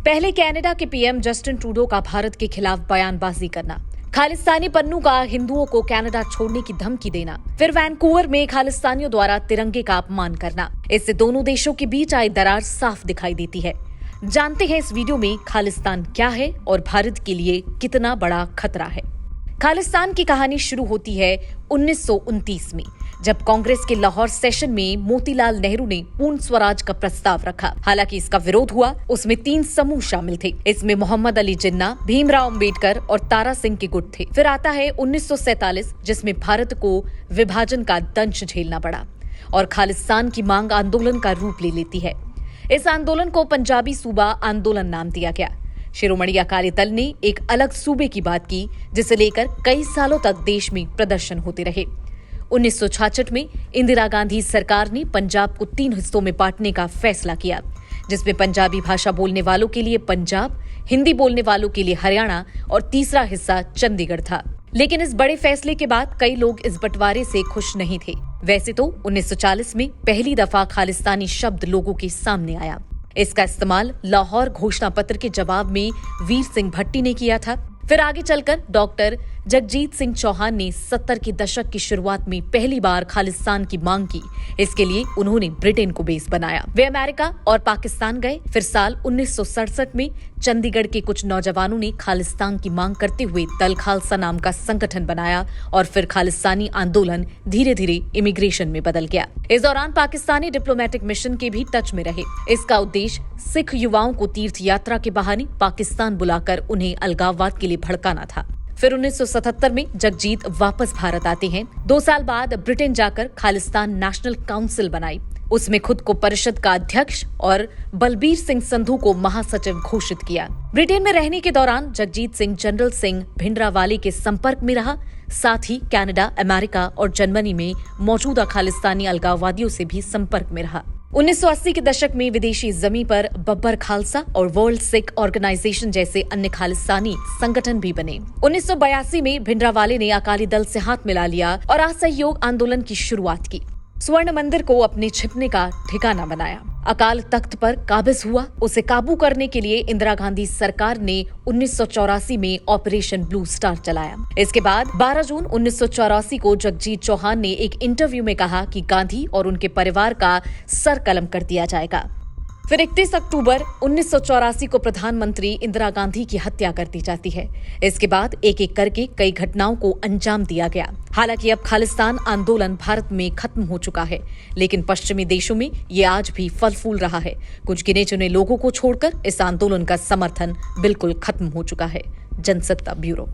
पहले कनाडा के PM Justin Trudeau का भारत के खिलाफ बयानबाजी करना, खालिस्तानी पन्नू का हिंदुओं को कनाडा छोड़ने की धमकी देना, फिर वैंकूवर में खालिस्तानियों द्वारा तिरंगे का अपमान करना, इससे दोनों देशों के बीच आई दरार साफ दिखाई देती है। जानते हैं इस वीडियो में खालिस्तान क्या है और भारत के लिए कितना बड़ा खतरा है। खालिस्तान की कहानी शुरू होती है 1929 में, जब कांग्रेस के लाहौर सेशन में मोतीलाल नेहरू ने पूर्ण स्वराज का प्रस्ताव रखा। हालांकि इसका विरोध हुआ। उसमें 3 समूह शामिल थे। इसमें मोहम्मद अली जिन्ना, भीमराव अंबेडकर और तारा सिंह के गुट थे। फिर आता है 1947, जिसमें भारत को विभाजन का दंश झेलना पड़ा और खालिस्तान की मांग आंदोलन का रूप ले लेती है। इस आंदोलन को पंजाबी सूबा आंदोलन नाम दिया गया। शिरोमणि अकाली दल ने एक अलग सूबे की बात की, जिसे लेकर कई सालों तक देश में प्रदर्शन होते रहे। 1966 में इंदिरा गांधी सरकार ने पंजाब को 3 हिस्सों में बांटने का फैसला किया, जिसमें पंजाबी भाषा बोलने वालों के लिए पंजाब, हिंदी बोलने वालों के लिए हरियाणा और तीसरा हिस्सा चंडीगढ़ था। लेकिन इस बड़े फैसले के बाद कई लोग इस बंटवारे से खुश नहीं थे। वैसे तो 1940 में पहली दफा खालिस्तानी शब्द लोगों के सामने आया। इसका इस्तेमाल लाहौर घोषणा पत्र के जवाब में वीर सिंह भट्टी ने किया था। फिर आगे चलकर डॉक्टर जगजीत सिंह चौहान ने 70 के दशक की शुरुआत में पहली बार खालिस्तान की मांग की। इसके लिए उन्होंने ब्रिटेन को बेस बनाया। वे अमेरिका और पाकिस्तान गए। फिर साल 1967 में चंडीगढ़ के कुछ नौजवानों ने खालिस्तान की मांग करते हुए दल खालसा नाम का संगठन बनाया और फिर खालिस्तानी आंदोलन धीरे धीरे इमिग्रेशन में बदल गया। इस दौरान पाकिस्तानी डिप्लोमेटिक मिशन के भी टच में रहे। इसका उद्देश्य सिख युवाओं को तीर्थ यात्रा के बहाने पाकिस्तान बुलाकर उन्हें अलगाववाद के लिए भड़काना था। फिर 1977 में जगजीत वापस भारत आते हैं। 2 साल बाद ब्रिटेन जाकर खालिस्तान नेशनल काउंसिल बनाई। उसमें खुद को परिषद का अध्यक्ष और बलबीर सिंह संधू को महासचिव घोषित किया। ब्रिटेन में रहने के दौरान जगजीत सिंह जनरल सिंह भिंडरावाले के संपर्क में रहा। साथ ही कनाडा, अमेरिका और जर्मनी में मौजूदा खालिस्तानी अलगाववादियों से भी संपर्क में रहा। 1980 के दशक में विदेशी जमीन पर बब्बर खालसा और वर्ल्ड सिख ऑर्गेनाइजेशन जैसे अन्य खालिस्तानी संगठन भी बने। 1982 में भिंडरावाले ने अकाली दल से हाथ मिला लिया और असहयोग आंदोलन की शुरुआत की। स्वर्ण मंदिर को अपने छिपने का ठिकाना बनाया। अकाल तख्त पर काबिज हुआ। उसे काबू करने के लिए इंदिरा गांधी सरकार ने 1984 में ऑपरेशन ब्लू स्टार चलाया। इसके बाद 12 जून 1984 को जगजीत चौहान ने एक इंटरव्यू में कहा कि गांधी और उनके परिवार का सर कलम कर दिया जाएगा। फिर 31 अक्टूबर 1984 को प्रधानमंत्री इंदिरा गांधी की हत्या कर दी जाती है। इसके बाद एक एक करके कई घटनाओं को अंजाम दिया गया। हालांकि अब खालिस्तान आंदोलन भारत में खत्म हो चुका है, लेकिन पश्चिमी देशों में ये आज भी फल फूल रहा है। कुछ गिने चुने लोगों को छोड़कर इस आंदोलन का समर्थन बिल्कुल खत्म हो चुका है। जनसत्ता ब्यूरो।